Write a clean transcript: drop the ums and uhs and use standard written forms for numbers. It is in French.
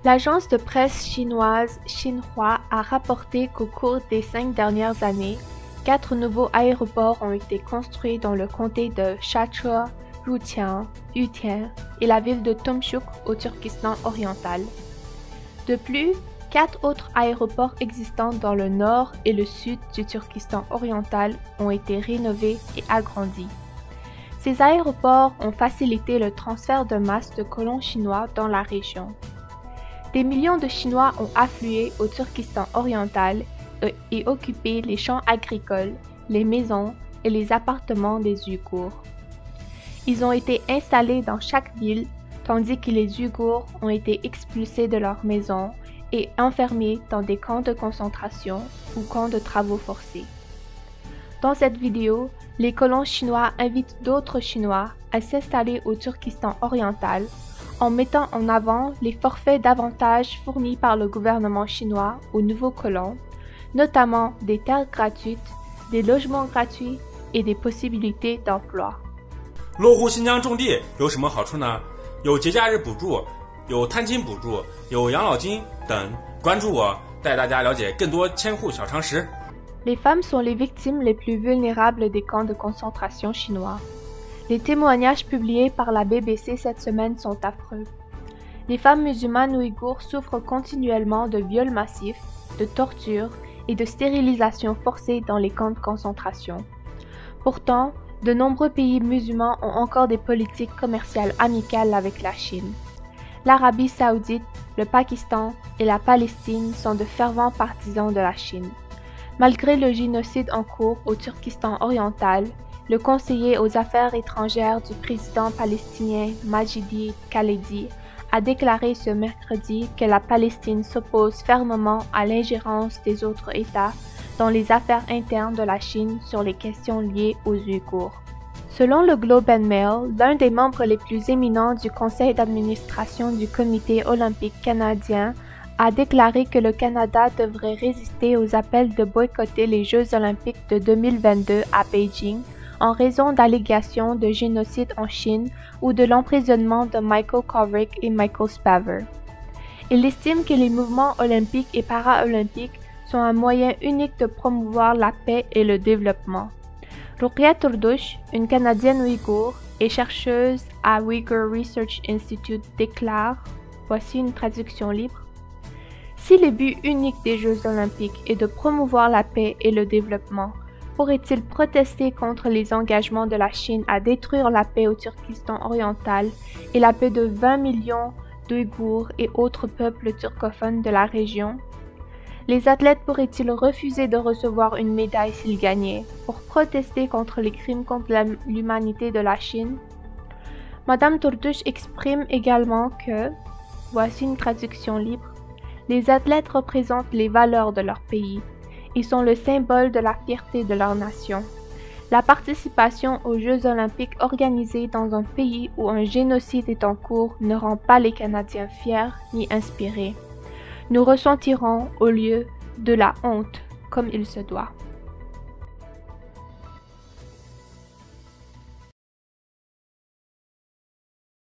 L'agence de presse chinoise Xinhua a rapporté qu'au cours des 5 dernières années, 4 nouveaux aéroports ont été construits dans le comté de Shachua, Ruqiang, Yutian et la ville de Tumshuk au Turkestan oriental. De plus, 4 autres aéroports existants dans le nord et le sud du Turkestan oriental ont été rénovés et agrandis. Ces aéroports ont facilité le transfert de masse de colons chinois dans la région. Des millions de Chinois ont afflué au Turkestan oriental et occupé les champs agricoles, les maisons et les appartements des Ouïghours. Ils ont été installés dans chaque ville, tandis que les Ouïghours ont été expulsés de leurs maisons et enfermés dans des camps de concentration ou camps de travaux forcés. Dans cette vidéo, les colons chinois invitent d'autres Chinois à s'installer au Turkestan oriental en mettant en avant les forfaits d'avantages fournis par le gouvernement chinois aux nouveaux colons, notamment des terres gratuites, des logements gratuits et des possibilités d'emploi. 落户新疆种地有什么好处呢？有节假日补助，有探亲补助，有养老金等。关注我，带大家了解更多迁户小常识。 Les femmes sont les victimes les plus vulnérables des camps de concentration chinois. Les témoignages publiés par la BBC cette semaine sont affreux. Les femmes musulmanes ouïghours souffrent continuellement de viols massifs, de tortures et de stérilisation forcée dans les camps de concentration. Pourtant, de nombreux pays musulmans ont encore des politiques commerciales amicales avec la Chine. L'Arabie saoudite, le Pakistan et la Palestine sont de fervents partisans de la Chine. Malgré le génocide en cours au Turkestan oriental, le conseiller aux affaires étrangères du président palestinien Majidi Khaledi a déclaré ce mercredi que la Palestine s'oppose fermement à l'ingérence des autres États dans les affaires internes de la Chine sur les questions liées aux Ouïghours. Selon le Globe and Mail, l'un des membres les plus éminents du conseil d'administration du Comité olympique canadien a déclaré que le Canada devrait résister aux appels de boycotter les Jeux olympiques de 2022 à Beijing en raison d'allégations de génocide en Chine ou de l'emprisonnement de Michael Kovrig et Michael Spavor. Il estime que les mouvements olympiques et paralympiques sont un moyen unique de promouvoir la paix et le développement. Ruqya Turdush, une Canadienne ouïghour et chercheuse à Uyghur Research Institute, déclare, voici une traduction libre, « Si le but unique des Jeux olympiques est de promouvoir la paix et le développement, pourrait-il protester contre les engagements de la Chine à détruire la paix au Turkestan oriental et la paix de 20 millions d'Ouïghours et autres peuples turcophones de la région? Les athlètes pourraient-ils refuser de recevoir une médaille s'ils gagnaient pour protester contre les crimes contre l'humanité de la Chine? Madame Turdush exprime également que, voici une traduction libre, les athlètes représentent les valeurs de leur pays. Ils sont le symbole de la fierté de leur nation. La participation aux Jeux olympiques organisés dans un pays où un génocide est en cours ne rend pas les Canadiens fiers ni inspirés. Nous ressentirons au lieu de la honte, comme il se doit.